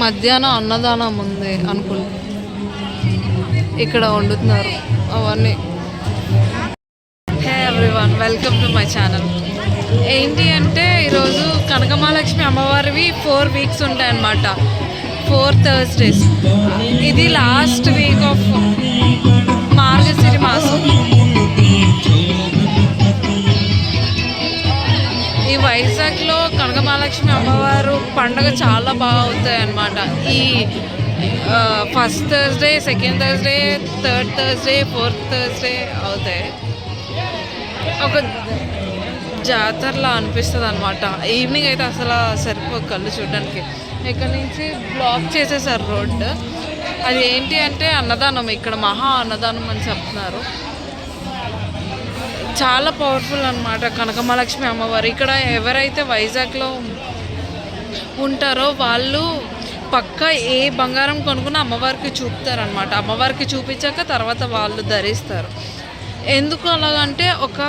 మధ్యాహ్నం అన్నదానం ఉంది అనుకుంటా, ఇక్కడ వండుతున్నారు అవన్నీ. హే everyone, welcome to my channel. ఏంటి అంటే ఈరోజు కనకమహాలక్ష్మి అమ్మవారివి 4 వీక్స్ ఉంటాయి అన్నమాట, 4 థర్స్డేస్. ఇది లాస్ట్ వీక్ ఆఫ్ మార్గశిర మాసం. ఈ వైజాగ్లో కనకమహాలక్ష్మి అమ్మవారు పండుగ చాలా బాగా అవుతాయి అన్నమాట. ఈ first Thursday, second Thursday, third Thursday, fourth Thursday అవుతాయి. ఒక జాతరలా అనిపిస్తుంది అనమాట. ఈవినింగ్ అయితే అసలు సరిపోదు కళ్ళు చూడడానికి. ఇక్కడ నుంచి బ్లాక్ చేసేసారు రోడ్డు. అది ఏంటి అంటే అన్నదానం, ఇక్కడ మహా అన్నదానం అని చెప్తున్నారు. చాలా పవర్ఫుల్ అనమాట కనకమహాలక్ష్మి అమ్మవారు. ఇక్కడ ఎవరైతే వైజాగ్లో ఉంటారో వాళ్ళు పక్క ఏ బంగారం కొనుక్కున్న అమ్మవారికి చూపుతారనమాట. అమ్మవారికి చూపించాక తర్వాత వాళ్ళు ధరిస్తారు. ఎందుకు అలాగంటే ఒక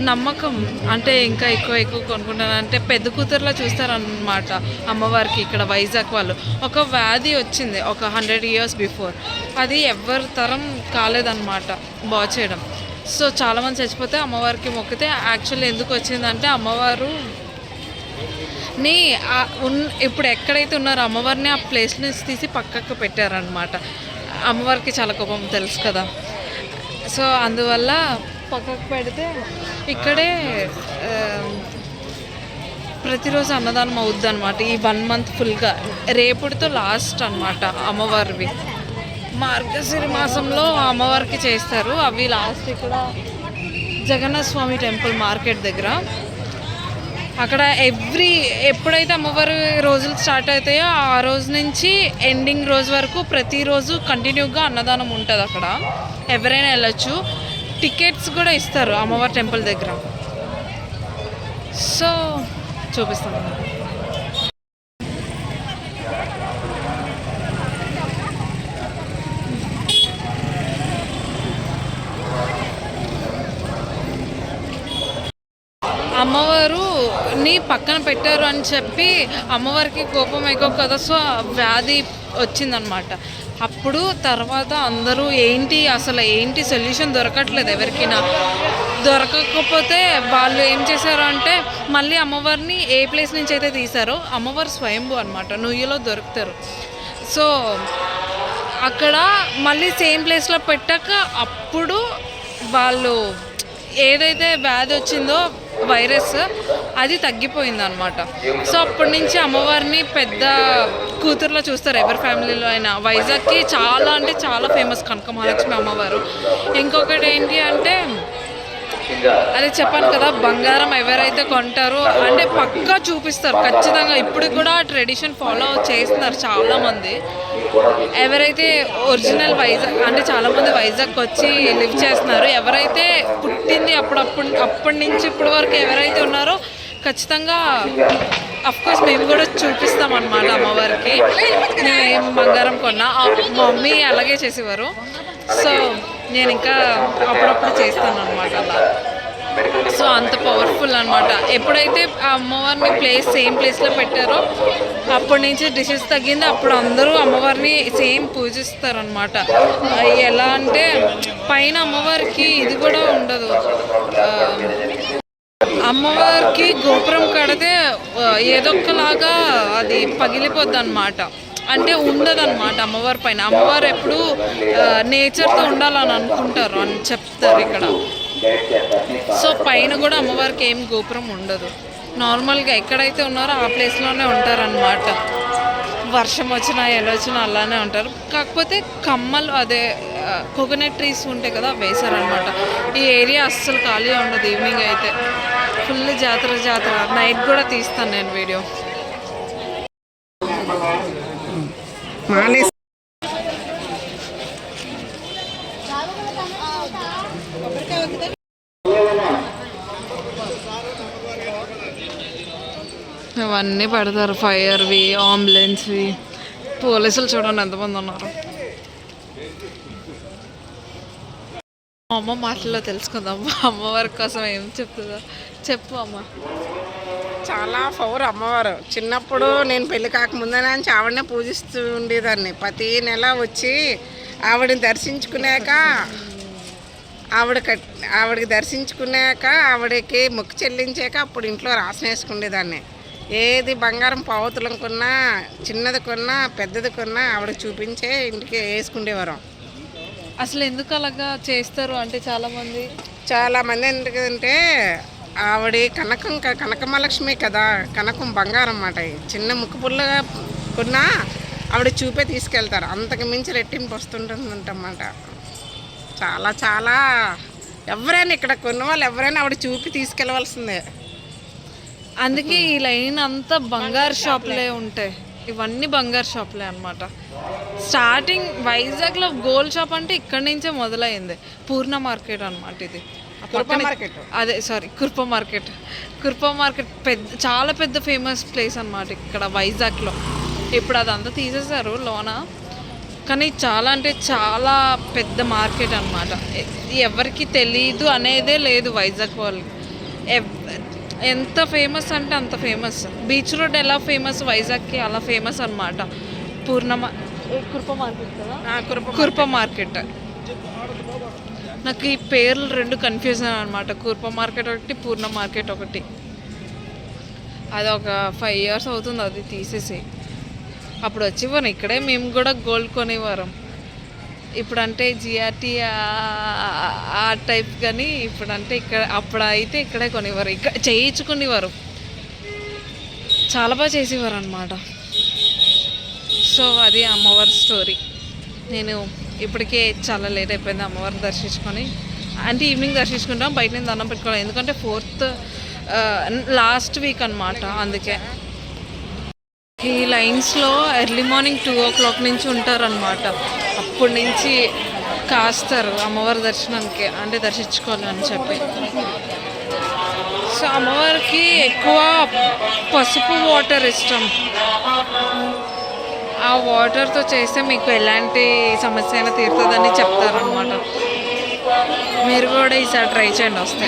నమ్మకం, అంటే ఇంకా ఎక్కువ కొనుక్కుంటానంటే పెద్ద కూతురులా చూస్తారనమాట అమ్మవారికి. ఇక్కడ వైజాగ్ వాళ్ళు ఒక వ్యాధి వచ్చింది ఒక 100 years బిఫోర్, అది ఎవరి తరం కాలేదన్నమాట బాగు చేయడం. సో చాలామంది చచ్చిపోతే అమ్మవారికి మొక్కితే యాక్చువల్లీ ఎందుకు వచ్చిందంటే అమ్మవారు ఇప్పుడు ఎక్కడైతే ఉన్నారో అమ్మవారిని ఆ ప్లేస్ నుంచి తీసి పక్కకు పెట్టారనమాట. అమ్మవారికి చాలా కోపం తెలుసు కదా, సో అందువల్ల పక్కకు పెడితే ఇక్కడే ప్రతిరోజు అన్నదానం అవుద్ది అనమాట. ఈ 1 month ఫుల్గా, రేపుడితో లాస్ట్ అనమాట అమ్మవారివి. మార్గశిర మాసంలో అమ్మవారికి చేస్తారు అవి లాస్ట్. ఇక్కడ జగన్నాథ స్వామి టెంపుల్ మార్కెట్ దగ్గర, అక్కడ ఎప్పుడైతే అమ్మవారి రోజులు స్టార్ట్ అవుతాయో ఆ రోజు నుంచి ఎండింగ్ రోజు వరకు ప్రతిరోజు కంటిన్యూగా అన్నదానం ఉంటుంది. అక్కడ ఎవరైనా వెళ్ళొచ్చు. టికెట్స్ కూడా ఇస్తారు అమ్మవారి టెంపుల్ దగ్గర. సో చూపిస్తాను. అమ్మవారుని పక్కన పెట్టారు అని చెప్పి అమ్మవారికి కోపం ఎక్కువ కదా, సో వ్యాధి వచ్చిందనమాట. అప్పుడు తర్వాత అందరూ అసలు ఏంటి సొల్యూషన్ దొరకట్లేదు ఎవరికైనా. దొరకకపోతే వాళ్ళు ఏం చేశారు అంటే మళ్ళీ అమ్మవారిని ఏ ప్లేస్ నుంచి అయితే తీశారో, అమ్మవారు స్వయంభూ అనమాట, నుయ్యలో దొరుకుతారు. సో అక్కడ మళ్ళీ సేమ్ ప్లేస్లో పెట్టాక అప్పుడు వాళ్ళు ఏదైతే వ్యాధి వచ్చిందో వైరస్, అది తగ్గిపోయింది అనమాట. సో అప్పటి నుంచి అమ్మవారిని పెద్ద కూతురులో చూస్తారు ఎవరి ఫ్యామిలీలో అయినా. వైజాగ్కి చాలా అంటే చాలా ఫేమస్ కనకమహాలక్ష్మి అమ్మవారు. ఇంకొకటి ఏంటి అంటే అది చెప్పాను కదా, బంగారం ఎవరైతే కొంటారో అంటే పక్కా చూపిస్తారు ఖచ్చితంగా. ఇప్పుడు కూడా ట్రెడిషన్ ఫాలో చేస్తున్నారు చాలామంది. ఎవరైతే ఒరిజినల్ వైజాగ్ అంటే చాలామంది వైజాగ్కి వచ్చి లివ్ చేస్తున్నారు. ఎవరైతే పుట్టింది అప్పటి నుంచి ఇప్పటి వరకు ఎవరైతే ఉన్నారో ఖచ్చితంగా అఫ్కోర్స్ మేము కూడా చూపిస్తాం అన్నమాట అమ్మవారికి. నేను ఏం బంగారం కొన్నా మా మమ్మీ అలాగే చేసేవారు. సో నేను ఇంకా అప్పుడప్పుడు చేస్తాను అనమాట అలా. సో అంత పవర్ఫుల్ అనమాట. ఎప్పుడైతే ఆ అమ్మవారిని సేమ్ ప్లేస్లో పెట్టారో అప్పటి నుంచి డిసీజ్ తగ్గింది. అప్పుడు అందరూ అమ్మవారిని సేమ్ పూజిస్తారు అనమాట. ఎలా అంటే పైన అమ్మవారికి ఇది కూడా ఉండదు, అమ్మవారికి గోపురం కడితే ఏదొక్కలాగా అది పగిలిపోద్ది అనమాట. అంటే ఉండదన్నమాట అమ్మవారి పైన. అమ్మవారు ఎప్పుడు నేచర్తో ఉండాలని అనుకుంటారు అని చెప్తారు ఇక్కడ. సో పైన కూడా అమ్మవారికి ఏం గోపురం ఉండదు. నార్మల్గా ఎక్కడైతే ఉన్నారో ఆ ప్లేస్లోనే ఉంటారనమాట. వర్షం వచ్చినా ఎలా వచ్చినా అలానే ఉంటారు. కాకపోతే కమ్మలు అదే కోకోనట్ ట్రీస్ ఉంటాయి కదా, వేశారనమాట. ఈ ఏరియా అస్సలు ఖాళీ ఉండదు. ఈవినింగ్ అయితే ఫుల్ జాతర. నైట్ కూడా తీస్తాను నేను వీడియో. ఇవన్నీ పెడతారు, ఫైర్వి, అంబులెన్స్వి. పోలీసులు చూడండి ఎంతమంది ఉన్నారు. అమ్మ మాటల్లో తెలుసుకుందాం అమ్మవారి కోసం ఏం చెప్తుందో. చెప్పు అమ్మ. చాలా పవర్ అమ్మవారు. చిన్నప్పుడు నేను పెళ్లి కాకముందే నుంచి ఆవిడనే పూజిస్తూ ఉండేదాన్ని. ప్రతి నెల వచ్చి ఆవిడని దర్శించుకున్నాక ఆవిడకి దర్శించుకున్నాక ఆవిడకి మొక్కు చెల్లించాక అప్పుడు ఇంట్లో రాసిన వేసుకునేదాన్ని. ఏది బంగారం పావుతులం కొన్నా, చిన్నది కొన్నా, పెద్దది కొన్నా ఆవిడకి చూపించే ఇంటికి వేసుకునేవారు. అసలు ఎందుకు అలాగా చేస్తారు అంటే చాలామంది ఎందుకంటే ఆవిడ కనకమహాలక్ష్మి కదా, కనకం బంగారం అన్నమాట. చిన్న ముక్కు పుల్లగా కొన్నా ఆవిడ చూపే తీసుకెళ్తారు. అంతకు మించి రెట్టింపు వస్తుంటుందంటమాట. చాలా చాలా ఎవరైనా ఇక్కడ కొన్న వాళ్ళు ఎవరైనా ఆవిడ చూపి తీసుకెళ్ళవలసిందే. అందుకే ఈ లైన్ అంతా బంగారు షాపులే ఉంటాయి. ఇవన్నీ బంగారు షాపులే అనమాట. స్టార్టింగ్ వైజాగ్లో గోల్డ్ షాప్ అంటే ఇక్కడి నుంచే మొదలైంది. పూర్ణ మార్కెట్ అనమాట ఇది. అదే కుర్ప మార్కెట్ చాలా పెద్ద ఫేమస్ ప్లేస్ అనమాట ఇక్కడ వైజాగ్లో. ఇప్పుడు అదంతా తీసేశారు లోన, కానీ చాలా అంటే చాలా పెద్ద మార్కెట్ అనమాట. ఎవరికి తెలీదు అనేదే లేదు వైజాగ్ వాళ్ళకి. ఎంత ఫేమస్ అంటే అంత ఫేమస్. బీచ్ రోడ్ ఎలా ఫేమస్ వైజాగ్కి అలా ఫేమస్ అనమాట. కుర్ప మార్కెట్ కదా, కుర్ప మార్కెట్. నాకు ఈ పేర్లు రెండు కన్ఫ్యూజన్ అనమాట. కుర్ప మార్కెట్ ఒకటి, పూర్ణ మార్కెట్ ఒకటి. అది ఒక 5 years అవుతుంది అది తీసేసి. అప్పుడు వచ్చేవారు ఇక్కడే, మేము కూడా గోల్డ్ కొనేవారం. ఇప్పుడు అంటే జిఆర్టీ ఆ టైప్, కానీ ఇప్పుడు అంటే ఇక్కడ అప్పుడు అయితే ఇక్కడే కొనేవారు, ఇక్కడ చేయించుకునేవారు. చాలా బాగా చేసేవారు అనమాట. సో అది అమ్మవారి స్టోరీ. నేను ఇప్పటికే చాలా లేట్ అయిపోయింది అమ్మవారిని దర్శించుకొని. అంటే ఈవినింగ్ దర్శించుకుంటాం, బయట నేను దండం పెట్టుకోవాలి. ఎందుకంటే 4th లాస్ట్ వీక్ అనమాట. అందుకే ఈ లైన్స్లో ఎర్లీ మార్నింగ్ 2 o'clock నుంచి ఉంటారనమాట. అప్పటి నుంచి కాస్తారు అమ్మవారి దర్శనానికి, అంటే దర్శించుకోవాలి అని చెప్పి. సో అమ్మవారికి ఎక్కువ పసుపు వాటర్ ఇష్టం. ఆ వాటర్తో చేస్తే మీకు ఎలాంటి సమస్య అయినా తీరుతుందని చెప్తారనమాట. మీరు కూడా ఈసారి ట్రై చేయండి వస్తే.